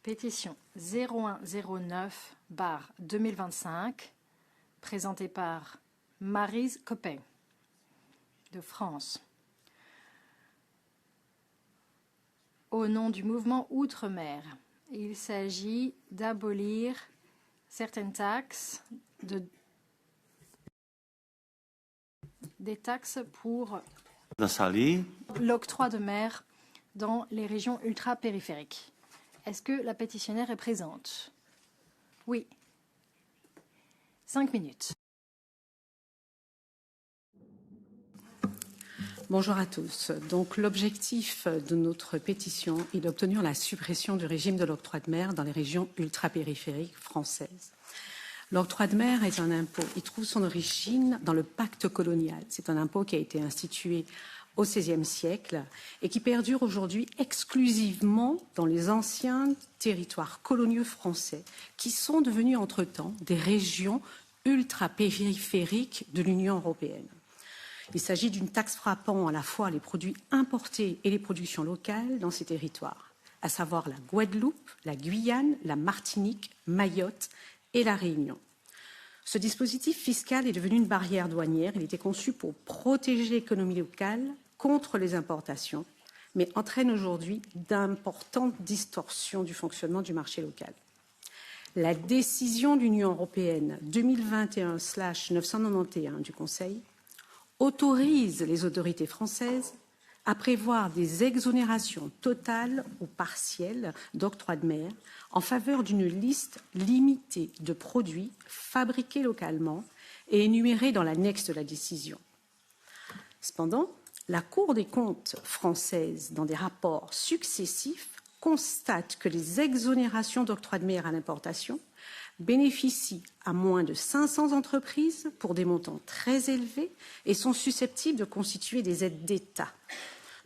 Pétition 0109/2025, présentée par Maryse Copin, de France. Au nom du mouvement Outre-mer, il s'agit d'abolir certaines taxes, des taxes pour l'octroi de mer dans les régions ultra-périphériques. Est-ce que la pétitionnaire est présente? Oui. 5 minutes. Bonjour à tous. Donc, l'objectif de notre pétition est d'obtenir la suppression du régime de l'octroi de mer dans les régions ultra-périphériques françaises. L'octroi de mer est un impôt. Il trouve son origine dans le pacte colonial. C'est un impôt qui a été institué au XVIe siècle et qui perdure aujourd'hui exclusivement dans les anciens territoires coloniaux français qui sont devenus entre-temps des régions ultra-périphériques de l'Union européenne. Il s'agit d'une taxe frappant à la fois les produits importés et les productions locales dans ces territoires, à savoir la Guadeloupe, la Guyane, la Martinique, Mayotte et la Réunion. Ce dispositif fiscal est devenu une barrière douanière. Il était conçu pour protéger l'économie locale contre les importations, mais entraîne aujourd'hui d'importantes distorsions du fonctionnement du marché local. La décision de l'Union européenne 2021/991 du Conseil autorise les autorités françaises à prévoir des exonérations totales ou partielles d'octroi de mer en faveur d'une liste limitée de produits fabriqués localement et énumérés dans l'annexe de la décision. Cependant, la Cour des comptes française, dans des rapports successifs, constate que les exonérations d'octroi de mer à l'importation bénéficient à moins de 500 entreprises pour des montants très élevés et sont susceptibles de constituer des aides d'État.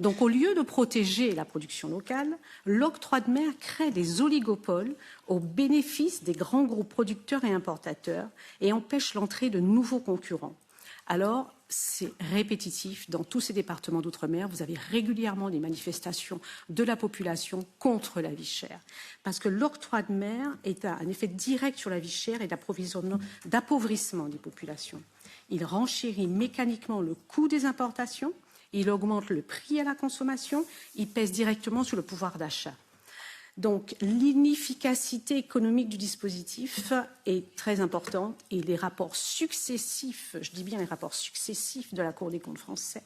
Donc, au lieu de protéger la production locale, l'octroi de mer crée des oligopoles au bénéfice des grands groupes producteurs et importateurs et empêche l'entrée de nouveaux concurrents. Alors, c'est répétitif dans tous ces départements d'outre-mer. Vous avez régulièrement des manifestations de la population contre la vie chère. Parce que l'octroi de mer est un effet direct sur la vie chère et d'appauvrissement des populations. Il renchérit mécaniquement le coût des importations, il augmente le prix à la consommation, il pèse directement sur le pouvoir d'achat. Donc, l'inefficacité économique du dispositif est très importante et les rapports successifs, je dis bien les rapports successifs de la Cour des comptes français,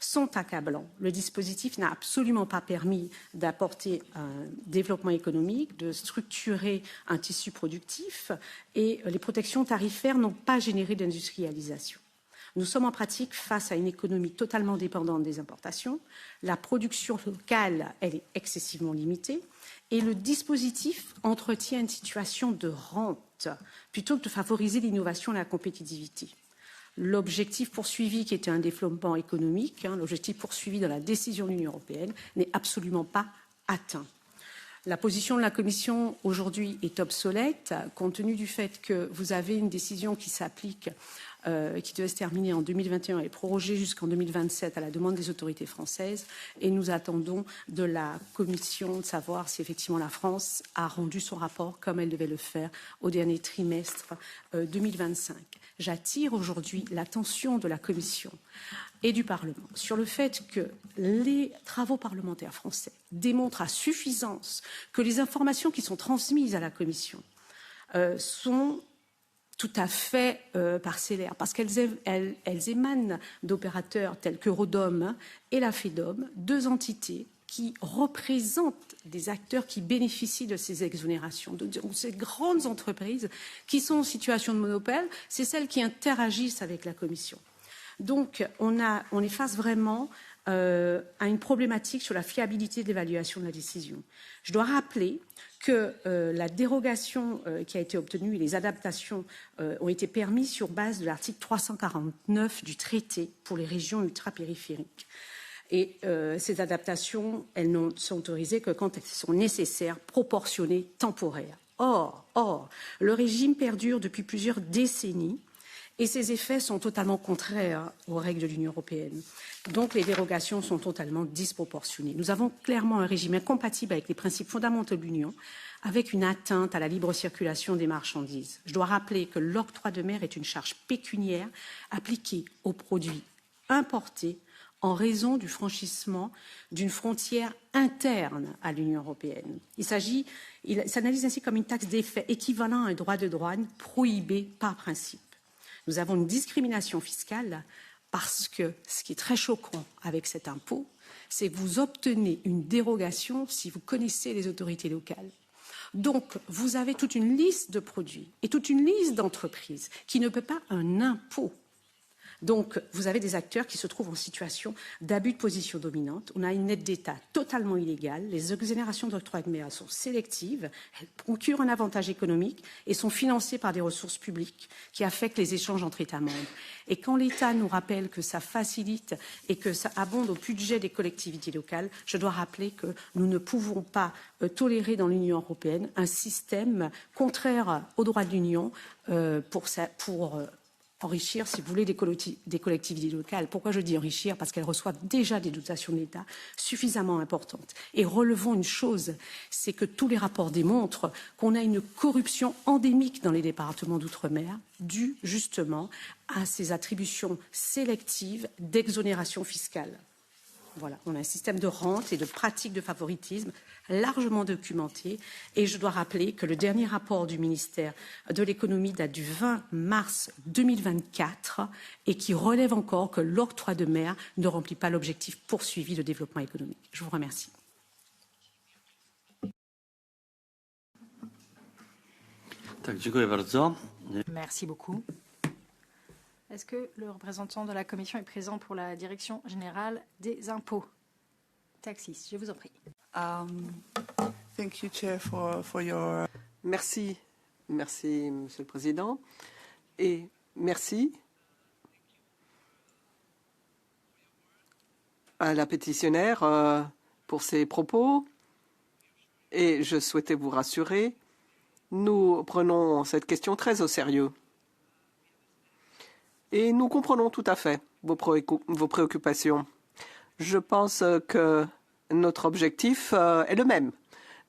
sont accablants. Le dispositif n'a absolument pas permis d'apporter un développement économique, de structurer un tissu productif et les protections tarifaires n'ont pas généré d'industrialisation. Nous sommes en pratique face à une économie totalement dépendante des importations. La production locale, elle est excessivement limitée. Et le dispositif entretient une situation de rente plutôt que de favoriser l'innovation et la compétitivité. L'objectif poursuivi, qui était un développement économique, l'objectif poursuivi dans la décision de l'Union européenne, n'est absolument pas atteint. La position de la Commission aujourd'hui est obsolète, compte tenu du fait que vous avez une décision qui s'applique, qui devait se terminer en 2021 et prorogée jusqu'en 2027 à la demande des autorités françaises. Et nous attendons de la Commission de savoir si effectivement la France a rendu son rapport comme elle devait le faire au dernier trimestre 2025. J'attire aujourd'hui l'attention de la Commission et du Parlement sur le fait que les travaux parlementaires français démontrent à suffisance que les informations qui sont transmises à la Commission sont tout à fait parcellaires, parce qu'elles émanent d'opérateurs tels qu'Eurodom et la FEDOM, deux entités qui représentent des acteurs qui bénéficient de ces exonérations, de ces grandes entreprises qui sont en situation de monopole, c'est celles qui interagissent avec la Commission. Donc, on est face vraiment à une problématique sur la fiabilité de l'évaluation de la décision. Je dois rappeler que la dérogation qui a été obtenue et les adaptations ont été permises sur base de l'article 349 du traité pour les régions ultrapériphériques. Et ces adaptations, elles ne sont autorisées que quand elles sont nécessaires, proportionnées, temporaires. Or, le régime perdure depuis plusieurs décennies Et ces effets sont totalement contraires aux règles de l'Union européenne. Donc, les dérogations sont totalement disproportionnées. Nous avons clairement un régime incompatible avec les principes fondamentaux de l'Union, avec une atteinte à la libre circulation des marchandises. Je dois rappeler que l'octroi de mer est une charge pécuniaire appliquée aux produits importés en raison du franchissement d'une frontière interne à l'Union européenne. Il s'analyse ainsi comme une taxe d'effet équivalent à un droit de douane prohibé par principe. Nous avons une discrimination fiscale parce que ce qui est très choquant avec cet impôt, c'est que vous obtenez une dérogation si vous connaissez les autorités locales. Donc, vous avez toute une liste de produits et toute une liste d'entreprises qui ne paient pas un impôt. Donc, vous avez des acteurs qui se trouvent en situation d'abus de position dominante. On a une aide d'État totalement illégale. Les exonérations d'octroi de mer sont sélectives. Elles procurent un avantage économique et sont financées par des ressources publiques qui affectent les échanges entre États membres. Et quand l'État nous rappelle que ça facilite et que ça abonde au budget des collectivités locales, je dois rappeler que nous ne pouvons pas tolérer dans l'Union européenne un système contraire aux droits de l'Union pour enrichir, si vous voulez, des collectivités locales. Pourquoi je dis enrichir? Parce qu'elles reçoivent déjà des dotations de l'État suffisamment importantes. Et relevons une chose, c'est que tous les rapports démontrent qu'on a une corruption endémique dans les départements d'outre-mer, due justement à ces attributions sélectives d'exonération fiscale. Voilà, on a un système de rente et de pratiques de favoritisme largement documenté. Et je dois rappeler que le dernier rapport du ministère de l'économie date du 20 mars 2024 et qui relève encore que l'octroi de mer ne remplit pas l'objectif poursuivi de développement économique. Je vous remercie. Merci beaucoup. Est-ce que le représentant de la Commission est présent pour la Direction générale des impôts? Taxis, je vous en prie. Thank you, Chair, for your... Merci, Monsieur le Président, et merci à la pétitionnaire pour ses propos. Et je souhaitais vous rassurer, nous prenons cette question très au sérieux. Et nous comprenons tout à fait vos préoccupations. Je pense que notre objectif est le même.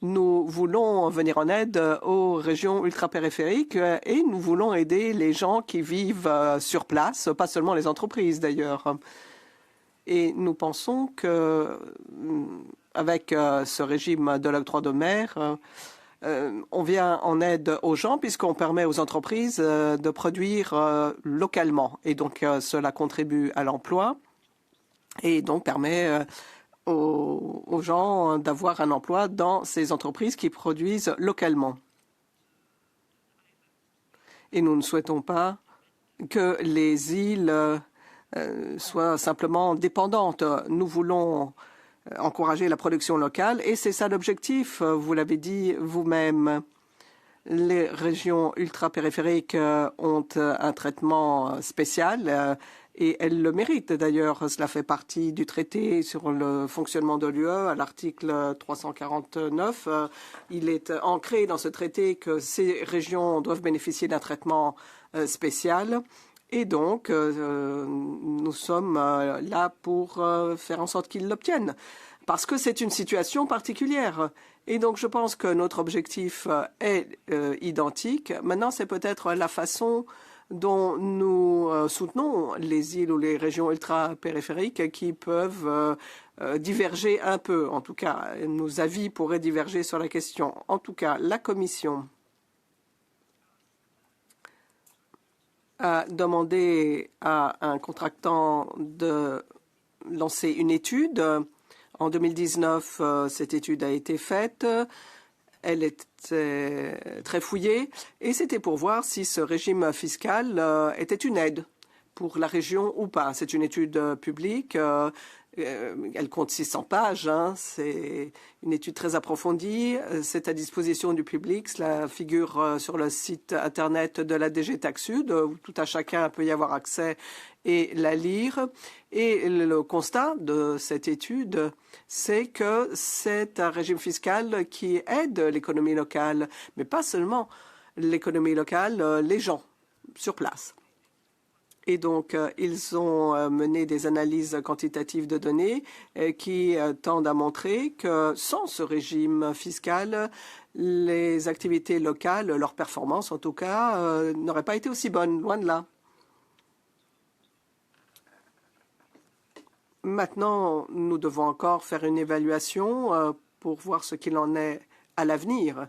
Nous voulons venir en aide aux régions ultrapériphériques et nous voulons aider les gens qui vivent sur place, pas seulement les entreprises d'ailleurs. Et nous pensons que avec ce régime de l'octroi de mer, on vient en aide aux gens puisqu'on permet aux entreprises de produire localement. Et donc, cela contribue à l'emploi et donc permet aux gens d'avoir un emploi dans ces entreprises qui produisent localement. Et nous ne souhaitons pas que les îles soient simplement dépendantes. Nous voulons encourager la production locale et c'est ça l'objectif. Vous l'avez dit vous-même. Les régions ultra-périphériques ont un traitement spécial et elles le méritent d'ailleurs. Cela fait partie du traité sur le fonctionnement de l'UE à l'article 349. Il est ancré dans ce traité que ces régions doivent bénéficier d'un traitement spécial. Et donc, nous sommes là pour faire en sorte qu'ils l'obtiennent, parce que c'est une situation particulière. Et donc, je pense que notre objectif est identique. Maintenant, c'est peut-être la façon dont nous soutenons les îles ou les régions ultra-périphériques qui peuvent diverger un peu. En tout cas, nos avis pourraient diverger sur la question. En tout cas, la Commission a demandé à un contractant de lancer une étude. En 2019, cette étude a été faite. Elle était très fouillée et c'était pour voir si ce régime fiscal était une aide pour la région ou pas. C'est une étude publique. Elle compte 600 pages. C'est une étude très approfondie. C'est à disposition du public. Cela figure sur le site Internet de la DG Taxud, où tout à chacun peut y avoir accès et la lire. Et le constat de cette étude, c'est que c'est un régime fiscal qui aide l'économie locale, mais pas seulement l'économie locale, les gens sur place. Et donc, ils ont mené des analyses quantitatives de données qui tendent à montrer que sans ce régime fiscal, les activités locales, leur performance en tout cas, n'auraient pas été aussi bonnes, loin de là. Maintenant, nous devons encore faire une évaluation pour voir ce qu'il en est à l'avenir.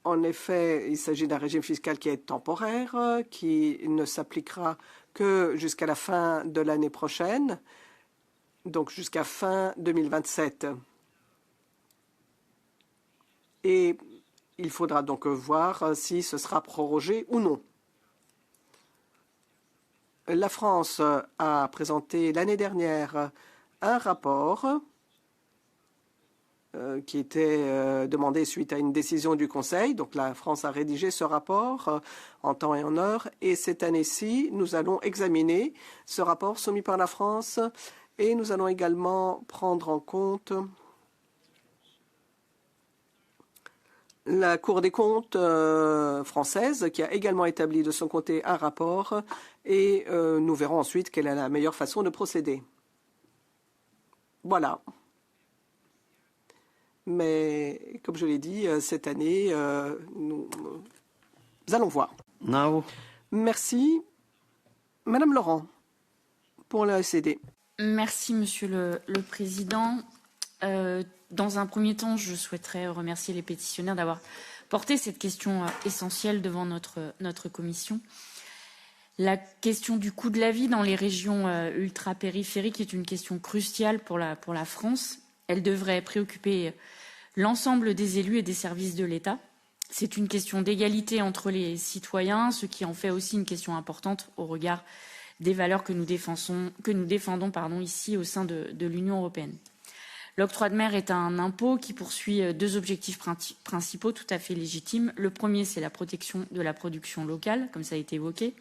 En effet, il s'agit d'un régime fiscal qui est temporaire, qui ne s'appliquera que jusqu'à la fin de l'année prochaine, donc jusqu'à fin 2027. Et il faudra donc voir si ce sera prorogé ou non. La France a présenté l'année dernière un rapport qui était demandé suite à une décision du Conseil. Donc la France a rédigé ce rapport en temps et en heure. Et cette année-ci, nous allons examiner ce rapport soumis par la France et nous allons également prendre en compte la Cour des comptes française qui a également établi de son côté un rapport et nous verrons ensuite quelle est la meilleure façon de procéder. Voilà. Mais comme je l'ai dit, cette année, nous allons voir. Now. Merci. Madame Laurent, pour la SED. Merci, Monsieur le Président. Dans un premier temps, je souhaiterais remercier les pétitionnaires d'avoir porté cette question essentielle devant notre commission. La question du coût de la vie dans les régions ultra-périphériques est une question cruciale pour la France. Elle devrait préoccuper l'ensemble des élus et des services de l'État. C'est une question d'égalité entre les citoyens, ce qui en fait aussi une question importante au regard des valeurs que nous défendons ici au sein de l'Union européenne. L'octroi de mer est un impôt qui poursuit deux objectifs principaux tout à fait légitimes. Le premier, c'est la protection de la production locale, comme ça a été évoqué.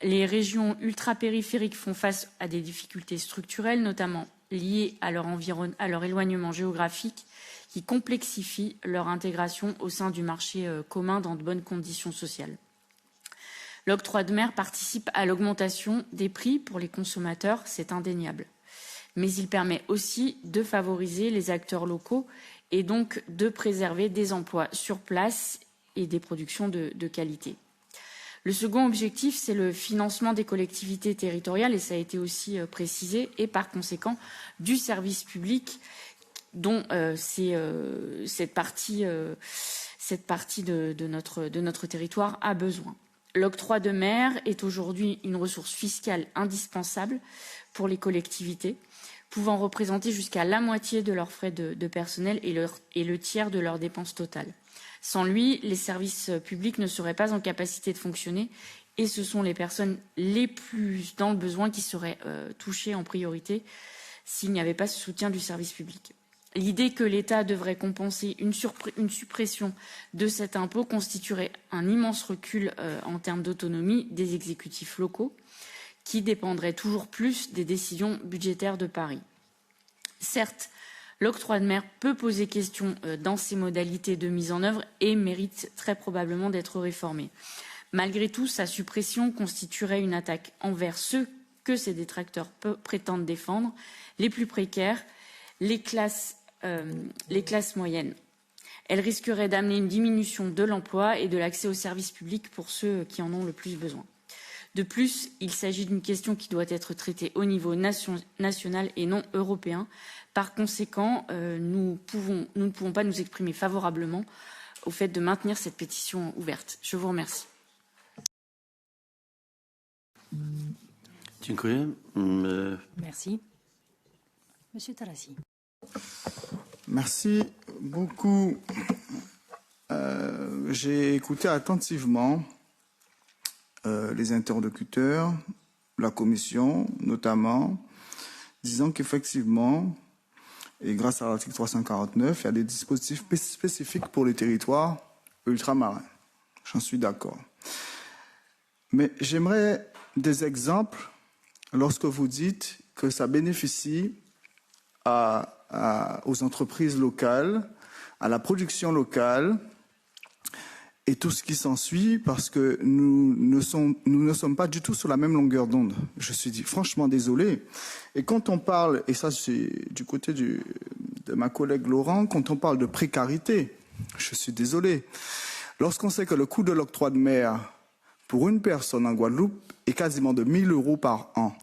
Les régions ultra-périphériques font face à des difficultés structurelles, notamment liées à leur éloignement géographique, qui complexifient leur intégration au sein du marché commun dans de bonnes conditions sociales. L'octroi de mer participe à l'augmentation des prix pour les consommateurs, c'est indéniable. Mais il permet aussi de favoriser les acteurs locaux et donc de préserver des emplois sur place et des productions de qualité. Le second objectif, c'est le financement des collectivités territoriales, et ça a été aussi précisé, et par conséquent du service public dont cette partie de notre territoire a besoin. L'octroi de mer est aujourd'hui une ressource fiscale indispensable pour les collectivités, pouvant représenter jusqu'à la moitié de leurs frais de personnel et le tiers de leurs dépenses totales. Sans lui, les services publics ne seraient pas en capacité de fonctionner et ce sont les personnes les plus dans le besoin qui seraient touchées en priorité s'il n'y avait pas ce soutien du service public. L'idée que l'État devrait compenser une suppression de cet impôt constituerait un immense recul en termes d'autonomie des exécutifs locaux qui dépendraient toujours plus des décisions budgétaires de Paris. Certes, l'octroi de mer peut poser question dans ses modalités de mise en œuvre et mérite très probablement d'être réformé. Malgré tout, sa suppression constituerait une attaque envers ceux que ses détracteurs prétendent défendre, les plus précaires, les classes moyennes. Elle risquerait d'amener une diminution de l'emploi et de l'accès aux services publics pour ceux qui en ont le plus besoin. De plus, il s'agit d'une question qui doit être traitée au niveau national et non européen. Par conséquent, nous ne pouvons pas nous exprimer favorablement au fait de maintenir cette pétition ouverte. Je vous remercie. Merci. Monsieur Talassi. Merci beaucoup. J'ai écouté attentivement les interlocuteurs, la commission notamment, disant qu'effectivement, et grâce à l'article 349, il y a des dispositifs spécifiques pour les territoires ultramarins. J'en suis d'accord. Mais j'aimerais des exemples lorsque vous dites que ça bénéficie aux entreprises locales, à la production locale, et tout ce qui s'ensuit, parce que nous ne sommes pas du tout sur la même longueur d'onde. Je suis franchement désolé. Et quand on parle, et ça c'est du côté de ma collègue Laurent, quand on parle de précarité, je suis désolé. Lorsqu'on sait que le coût de l'octroi de mer pour une personne en Guadeloupe est quasiment de 1 000 € par an.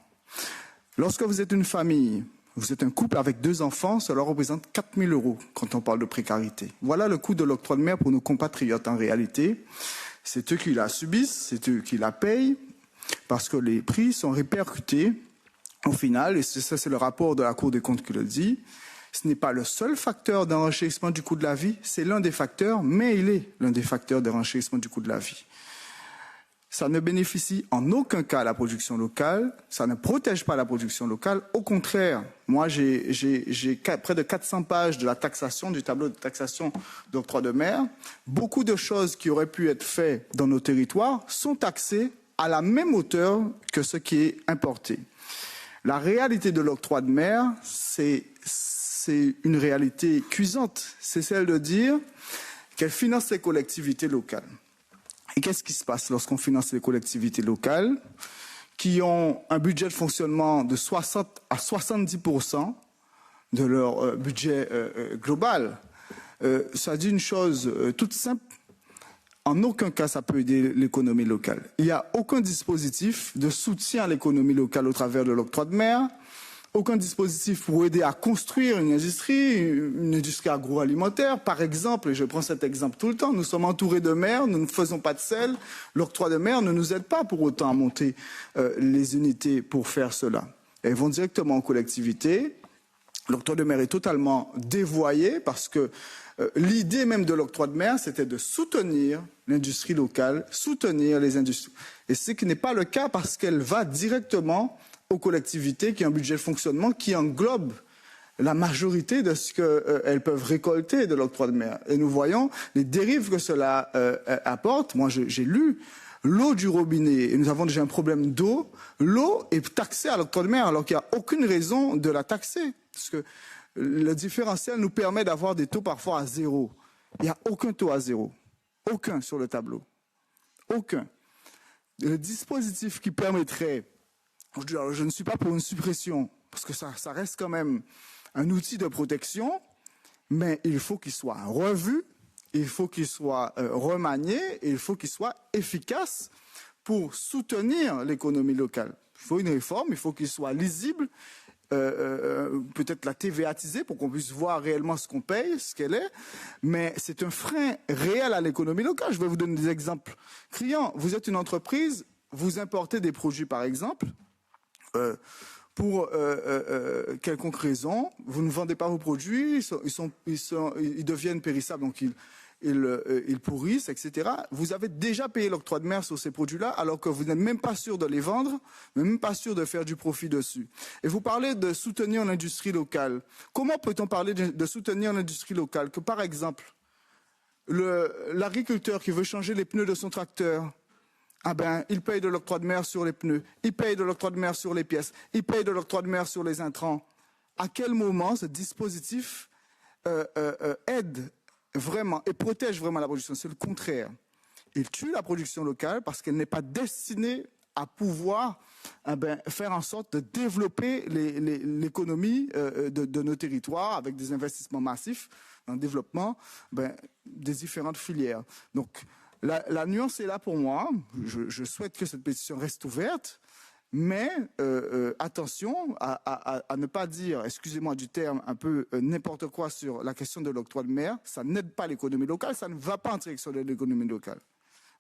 Lorsque vous êtes une famille, vous êtes un couple avec 2 enfants, cela représente 4 000 € quand on parle de précarité. Voilà le coût de l'octroi de mer pour nos compatriotes en réalité. C'est eux qui la subissent, c'est eux qui la payent, parce que les prix sont répercutés au final, et ça c'est le rapport de la Cour des comptes qui le dit. Ce n'est pas le seul facteur d'enrichissement du coût de la vie, c'est l'un des facteurs, mais il est l'un des facteurs d'enrichissement du coût de la vie. Ça ne bénéficie en aucun cas à la production locale, ça ne protège pas la production locale. Au contraire, moi j'ai près de 400 pages de la taxation, du tableau de taxation d'octroi de mer. Beaucoup de choses qui auraient pu être faites dans nos territoires sont taxées à la même hauteur que ce qui est importé. La réalité de l'octroi de mer, c'est une réalité cuisante. C'est celle de dire qu'elle finance les collectivités locales. Et qu'est-ce qui se passe lorsqu'on finance les collectivités locales qui ont un budget de fonctionnement de 60 à 70% de leur budget global? Ça dit une chose toute simple. En aucun cas, ça peut aider l'économie locale. Il n'y a aucun dispositif de soutien à l'économie locale au travers de l'octroi de mer. Aucun dispositif pour aider à construire une industrie agroalimentaire. Par exemple, et je prends cet exemple tout le temps, nous sommes entourés de mer, nous ne faisons pas de sel. L'octroi de mer ne nous aide pas pour autant à monter les unités pour faire cela. Elles vont directement aux collectivités. L'octroi de mer est totalement dévoyé parce que l'idée même de l'octroi de mer, c'était de soutenir l'industrie locale, soutenir les industries. Et ce qui n'est pas le cas parce qu'elle va directement aux collectivités qui ont un budget de fonctionnement qui englobe la majorité de ce qu'elles peuvent récolter de l'octroi de mer. Et nous voyons les dérives que cela apporte. Moi, j'ai lu l'eau du robinet, et nous avons déjà un problème d'eau. L'eau est taxée à l'octroi de mer alors qu'il n'y a aucune raison de la taxer. Parce que le différentiel nous permet d'avoir des taux parfois à 0. Il n'y a aucun taux à 0. Aucun sur le tableau. Aucun. Le dispositif qui permettrait... Je ne suis pas pour une suppression, parce que ça reste quand même un outil de protection, mais il faut qu'il soit revu, il faut qu'il soit remanié, et il faut qu'il soit efficace pour soutenir l'économie locale. Il faut une réforme, il faut qu'il soit lisible, peut-être la TVAtiser pour qu'on puisse voir réellement ce qu'on paye, ce qu'elle est, mais c'est un frein réel à l'économie locale. Je vais vous donner des exemples criants. Vous êtes une entreprise, vous importez des produits par exemple, pour quelconque raison, vous ne vendez pas vos produits, ils deviennent périssables, donc ils pourrissent, etc. Vous avez déjà payé l'octroi de mer sur ces produits-là, alors que vous n'êtes même pas sûr de les vendre, même pas sûr de faire du profit dessus. Et vous parlez de soutenir l'industrie locale. Comment peut-on parler de soutenir l'industrie locale? Que par exemple, l'agriculteur qui veut changer les pneus de son tracteur, il paye de l'octroi de mer sur les pneus, il paye de l'octroi de mer sur les pièces, il paye de l'octroi de mer sur les intrants. À quel moment ce dispositif aide vraiment et protège vraiment la production? C'est le contraire. Il tue la production locale parce qu'elle n'est pas destinée à pouvoir faire en sorte de développer l'économie de nos territoires avec des investissements massifs dans le développement des différentes filières. Donc, la nuance est là pour moi. Je souhaite que cette pétition reste ouverte, mais attention à ne pas dire, excusez-moi du terme, un peu n'importe quoi sur la question de l'octroi de mer. Ça n'aide pas l'économie locale, ça ne va pas en direction de l'économie locale.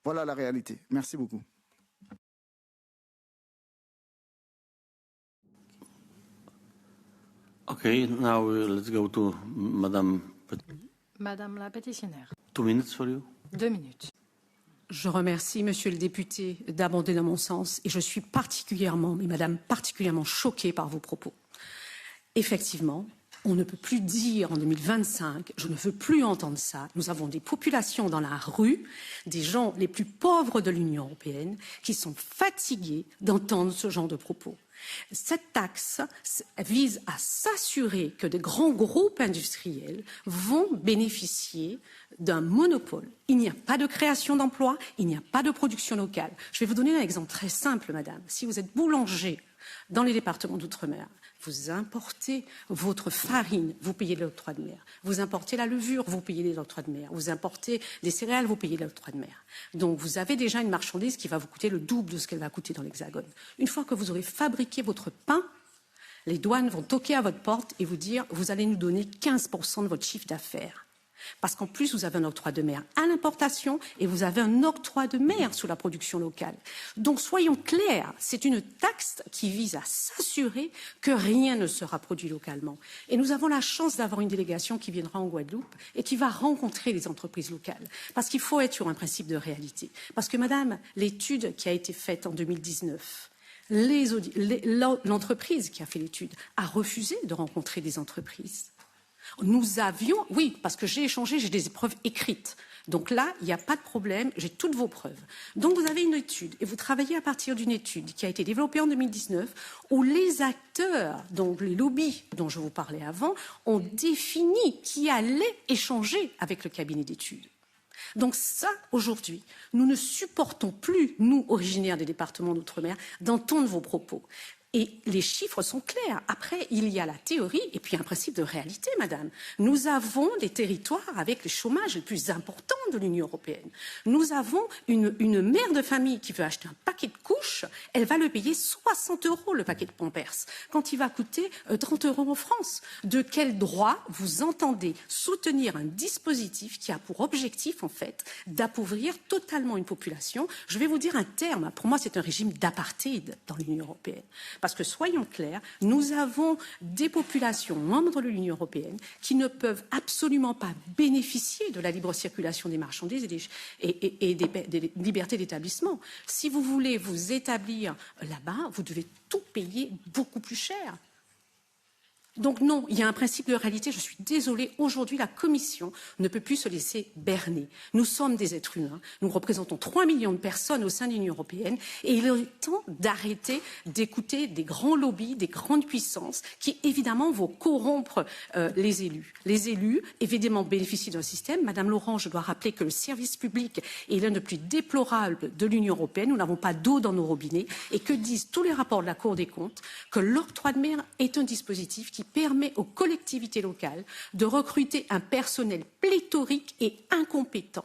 Voilà la réalité. Merci beaucoup. Okay, now let's go to Madame Madame la pétitionnaire. 2 minutes for you. 2 minutes. Je remercie Monsieur le député d'abonder dans mon sens et je suis particulièrement choquée par vos propos. Effectivement, On ne peut plus dire en 2025, je ne veux plus entendre ça. Nous avons des populations dans la rue, des gens les plus pauvres de l'Union européenne, qui sont fatigués d'entendre ce genre de propos. Cette taxe vise à s'assurer que des grands groupes industriels vont bénéficier d'un monopole. Il n'y a pas de création d'emplois, il n'y a pas de production locale. Je vais vous donner un exemple très simple, madame. Si vous êtes boulanger dans les départements d'outre-mer, vous importez votre farine, vous payez l'octroi de mer. Vous importez la levure, vous payez l'octroi de mer. Vous importez des céréales, vous payez l'octroi de mer. Donc vous avez déjà une marchandise qui va vous coûter le double de ce qu'elle va coûter dans l'Hexagone. Une fois que vous aurez fabriqué votre pain, les douanes vont toquer à votre porte et vous dire « vous allez nous donner 15% de votre chiffre d'affaires ». Parce qu'en plus, vous avez un octroi de mer à l'importation et vous avez un octroi de mer sur la production locale. Donc, soyons clairs, c'est une taxe qui vise à s'assurer que rien ne sera produit localement. Et nous avons la chance d'avoir une délégation qui viendra en Guadeloupe et qui va rencontrer les entreprises locales. Parce qu'il faut être sur un principe de réalité. Parce que, madame, l'étude qui a été faite en 2019, l'entreprise qui a fait l'étude a refusé de rencontrer des entreprises. Nous avions, oui, parce que j'ai échangé, j'ai des preuves écrites. Donc là, il n'y a pas de problème, j'ai toutes vos preuves. Donc vous avez une étude, et vous travaillez à partir d'une étude qui a été développée en 2019, où les acteurs, donc les lobbies dont je vous parlais avant, ont défini qui allait échanger avec le cabinet d'études. Donc ça, aujourd'hui, nous ne supportons plus, nous, originaires des départements d'outre-mer, d'entendre vos propos. Et les chiffres sont clairs. Après, il y a la théorie et puis un principe de réalité, madame. Nous avons des territoires avec le chômage le plus important de l'Union européenne. Nous avons une mère de famille qui veut acheter un paquet de couches, elle va le payer 60 € le paquet de Pampers, quand il va coûter 30 € en France. De quel droit vous entendez soutenir un dispositif qui a pour objectif, en fait, d'appauvrir totalement une population? Je vais vous dire un terme. Pour moi, c'est un régime d'apartheid dans l'Union européenne. Parce que, soyons clairs, nous avons des populations membres de l'Union européenne qui ne peuvent absolument pas bénéficier de la libre circulation des marchandises et des libertés d'établissement. Si vous voulez vous établir là-bas, vous devez tout payer beaucoup plus cher. Donc non, il y a un principe de réalité. Je suis désolée, aujourd'hui, la Commission ne peut plus se laisser berner. Nous sommes des êtres humains, nous représentons 3 millions de personnes au sein de l'Union européenne et il est temps d'arrêter d'écouter des grands lobbies, des grandes puissances qui, évidemment, vont corrompre les élus. Les élus, évidemment, bénéficient d'un système. Madame Laurent, je dois rappeler que le service public est l'un des plus déplorables de l'Union européenne. Nous n'avons pas d'eau dans nos robinets et que disent tous les rapports de la Cour des comptes que l'octroi de mer est un dispositif qui permet aux collectivités locales de recruter un personnel pléthorique et incompétent.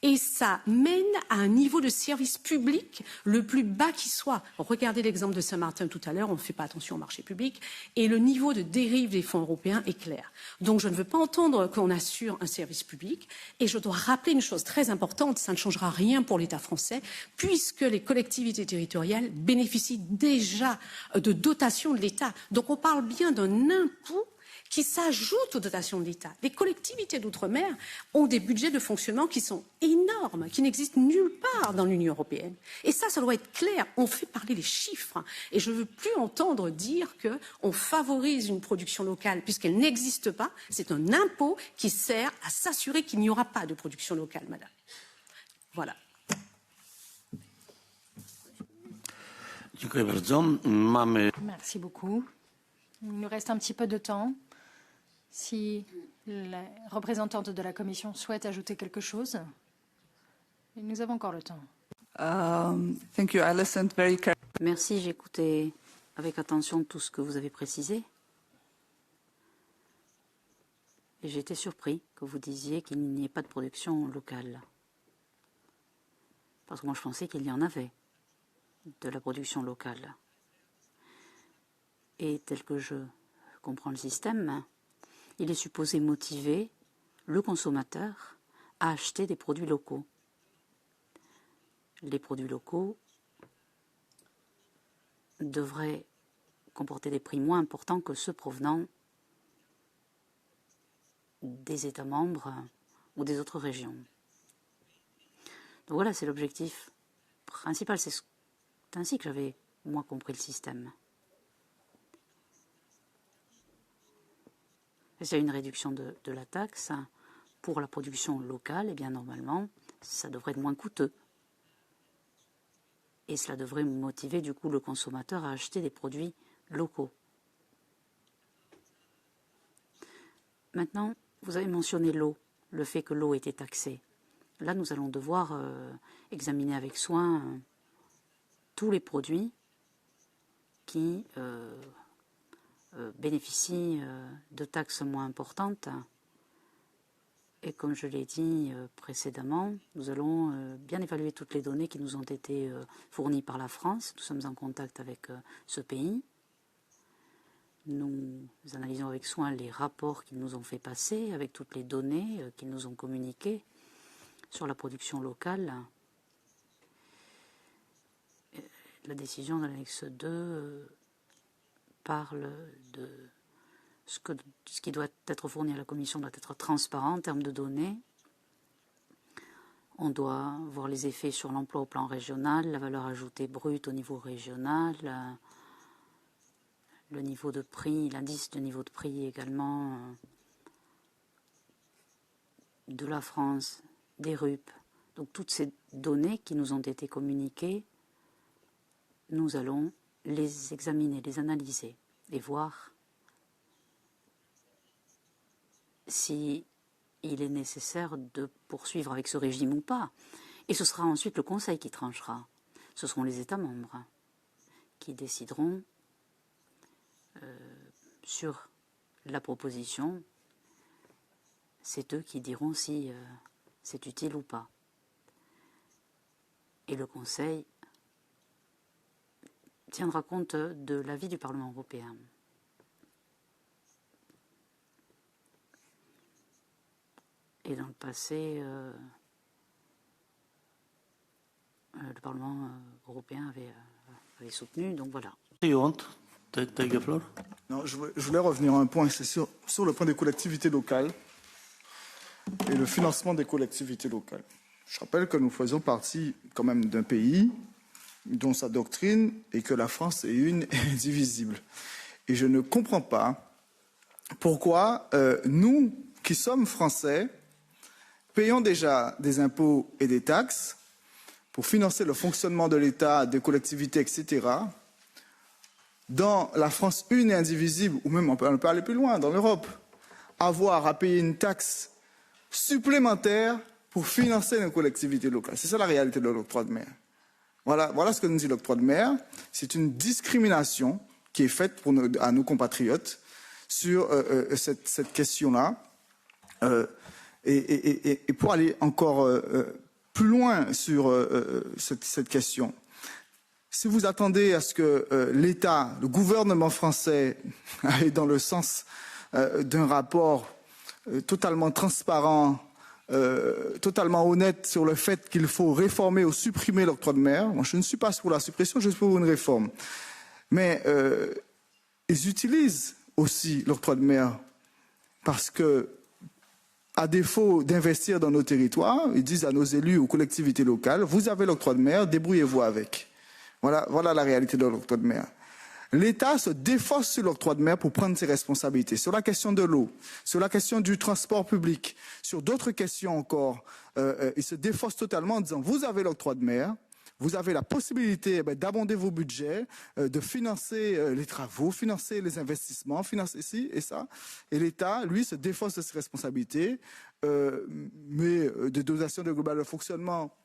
Et ça mène à un niveau de service public le plus bas qui soit. Regardez l'exemple de Saint-Martin tout à l'heure, on ne fait pas attention au marché public, et le niveau de dérive des fonds européens est clair. Donc je ne veux pas entendre qu'on assure un service public, et je dois rappeler une chose très importante, ça ne changera rien pour l'État français, puisque les collectivités territoriales bénéficient déjà de dotations de l'État. Donc on parle bien d'un impôt qui s'ajoutent aux dotations de l'État. Les collectivités d'outre-mer ont des budgets de fonctionnement qui sont énormes, qui n'existent nulle part dans l'Union européenne. Et ça doit être clair. On fait parler les chiffres. Et je ne veux plus entendre dire qu'on favorise une production locale, puisqu'elle n'existe pas. C'est un impôt qui sert à s'assurer qu'il n'y aura pas de production locale, madame. Voilà. Merci beaucoup. Il nous reste un petit peu de temps. Si la représentante de la Commission souhaite ajouter quelque chose, nous avons encore le temps. Thank you. I listened very carefully. Merci, j'ai écouté avec attention tout ce que vous avez précisé. Et j'ai été surpris que vous disiez qu'il n'y ait pas de production locale. Parce que moi, je pensais qu'il y en avait de la production locale. Et tel que je comprends le système, il est supposé motiver le consommateur à acheter des produits locaux. Les produits locaux devraient comporter des prix moins importants que ceux provenant des États membres ou des autres régions. Donc voilà, c'est l'objectif principal. C'est ainsi que j'avais, moi, compris le système. s'il y a une réduction de la taxe pour la production locale, eh bien normalement, ça devrait être moins coûteux. Et cela devrait motiver du coup le consommateur à acheter des produits locaux. Maintenant, vous avez mentionné l'eau, le fait que l'eau était taxée. Là, nous allons devoir examiner avec soin tous les produits qui bénéficient de taxes moins importantes. Et comme je l'ai dit précédemment, nous allons bien évaluer toutes les données qui nous ont été fournies par la France. Nous sommes en contact avec ce pays. Nous analysons avec soin les rapports qu'ils nous ont fait passer, avec toutes les données qu'ils nous ont communiquées sur la production locale. La décision de l'annexe 2 parle de ce qui doit être fourni à la Commission doit être transparent en termes de données. On doit voir les effets sur l'emploi au plan régional, la valeur ajoutée brute au niveau régional, le niveau de prix, l'indice de niveau de prix également de la France, des RUP. Donc toutes ces données qui nous ont été communiquées, nous allons les examiner, les analyser et voir si il est nécessaire de poursuivre avec ce régime ou pas. Et ce sera ensuite le Conseil qui tranchera. Ce seront les États membres qui décideront sur la proposition. C'est eux qui diront si c'est utile ou pas. Et le Conseil tiendra compte de l'avis du Parlement européen. Et dans le passé, le Parlement européen avait soutenu, donc voilà. You want to take the floor? Non, je voulais revenir à un point, c'est sur le point des collectivités locales et le financement des collectivités locales. Je rappelle que nous faisons partie quand même d'un pays dont sa doctrine est que la France est une et indivisible. Et je ne comprends pas pourquoi nous, qui sommes français, payons déjà des impôts et des taxes pour financer le fonctionnement de l'État, des collectivités, etc. Dans la France une et indivisible, ou même on peut aller plus loin, dans l'Europe, avoir à payer une taxe supplémentaire pour financer nos collectivités locales. C'est ça la réalité de l'octroi de mer. Voilà ce que nous dit l'octroi de mer. C'est une discrimination qui est faite à nos compatriotes sur cette question-là. Et pour aller encore plus loin sur cette question, si vous attendez à ce que l'État, le gouvernement français, aille dans le sens d'un rapport totalement transparent, totalement honnête sur le fait qu'il faut réformer ou supprimer l'octroi de mer, moi je ne suis pas pour la suppression, je suis pour une réforme. Mais ils utilisent aussi l'octroi de mer parce que, à défaut d'investir dans nos territoires, ils disent à nos élus, aux collectivités locales, vous avez l'octroi de mer, débrouillez-vous avec. Voilà la réalité de l'octroi de mer. L'État se défausse sur l'octroi de mer pour prendre ses responsabilités. Sur la question de l'eau, sur la question du transport public, sur d'autres questions encore, il se défausse totalement en disant, vous avez l'octroi de mer, vous avez la possibilité d'abonder vos budgets, de financer les travaux, financer les investissements, financer ci et ça. Et l'État, lui, se défausse de ses responsabilités, mais de dotation de global de fonctionnement,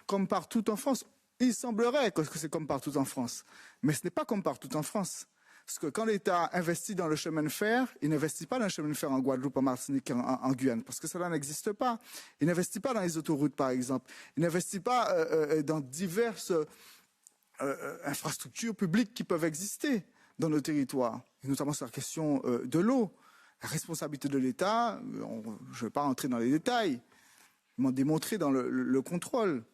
comme partout en France. Il semblerait que c'est comme partout en France. Mais ce n'est pas comme partout en France. Parce que quand l'État investit dans le chemin de fer, il n'investit pas dans le chemin de fer en Guadeloupe, en Martinique, en Guyane, parce que cela n'existe pas. Il n'investit pas dans les autoroutes, par exemple. Il n'investit pas dans diverses infrastructures publiques qui peuvent exister dans nos territoires, et notamment sur la question de l'eau. La responsabilité de l'État, je ne vais pas rentrer dans les détails, ils m'ont démontré dans le contrôle.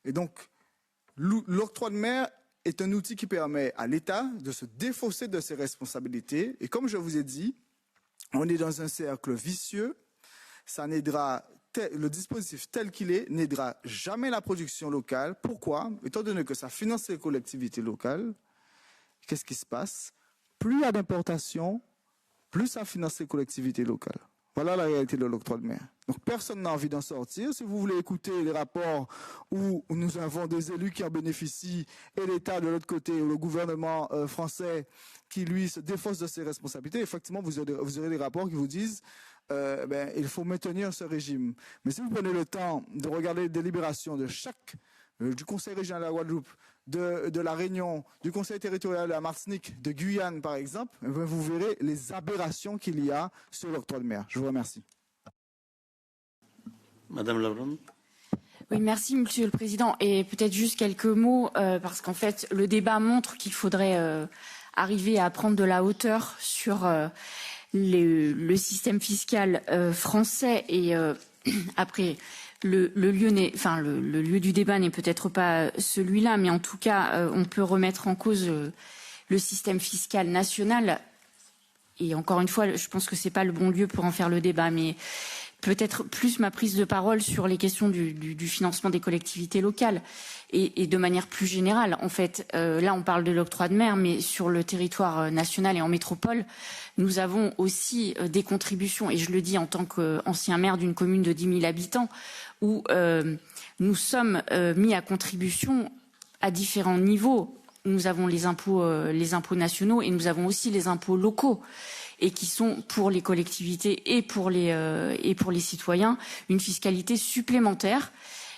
Et donc, l'octroi de mer est un outil qui permet à l'État de se défausser de ses responsabilités. Et comme je vous ai dit, on est dans un cercle vicieux. Ça n'aidera, le dispositif tel qu'il est n'aidera jamais la production locale. Pourquoi? Étant donné que ça finance les collectivités locales, qu'est-ce qui se passe? Plus il y a d'importations, plus à financer les collectivités locales. Voilà la réalité de l'octroi de mer. Donc personne n'a envie d'en sortir. Si vous voulez écouter les rapports où nous avons des élus qui en bénéficient et l'État de l'autre côté, ou le gouvernement français qui lui se défausse de ses responsabilités, effectivement vous aurez des rapports qui vous disent il faut maintenir ce régime. Mais si vous prenez le temps de regarder les délibérations de chaque du Conseil régional de la Guadeloupe, de la Réunion, du Conseil territorial de la Martinique, de Guyane par exemple, vous verrez les aberrations qu'il y a sur l'octroi de mer. Je vous remercie. Madame Lavron. Oui, merci Monsieur le Président. Et peut-être juste quelques mots, parce qu'en fait, le débat montre qu'il faudrait arriver à prendre de la hauteur sur le système fiscal français. Et après, le lieu du débat n'est peut-être pas celui-là, mais en tout cas, on peut remettre en cause le système fiscal national. Et encore une fois, je pense que c'est pas le bon lieu pour en faire le débat, mais peut-être plus ma prise de parole sur les questions du financement des collectivités locales et de manière plus générale. En fait, là, on parle de l'octroi de mer, mais sur le territoire national et en métropole, nous avons aussi des contributions, et je le dis en tant qu'ancien maire d'une commune de 10 000 habitants, où nous sommes mis à contribution à différents niveaux. Nous avons les impôts nationaux et nous avons aussi les impôts locaux, et qui sont pour les collectivités et pour les citoyens une fiscalité supplémentaire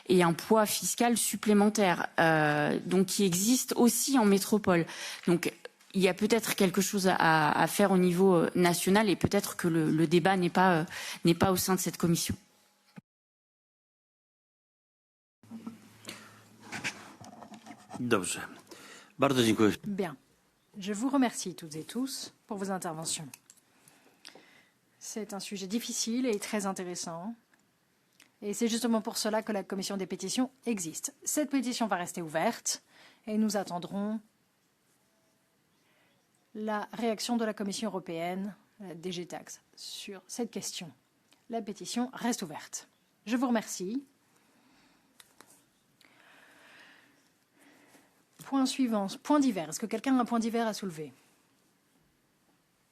et un poids fiscal supplémentaire, donc qui existe aussi en métropole. Donc il y a peut-être quelque chose à faire au niveau national, et peut-être que le débat n'est pas au sein de cette commission. Dobrze. Bardzo dziękuję. Bien. Je vous remercie toutes et tous pour vos interventions. C'est un sujet difficile et très intéressant. Et c'est justement pour cela que la commission des pétitions existe. Cette pétition va rester ouverte et nous attendrons la réaction de la Commission européenne, DG Tax, sur cette question. La pétition reste ouverte. Je vous remercie. Point suivant, point divers. Est-ce que quelqu'un a un point divers à soulever ?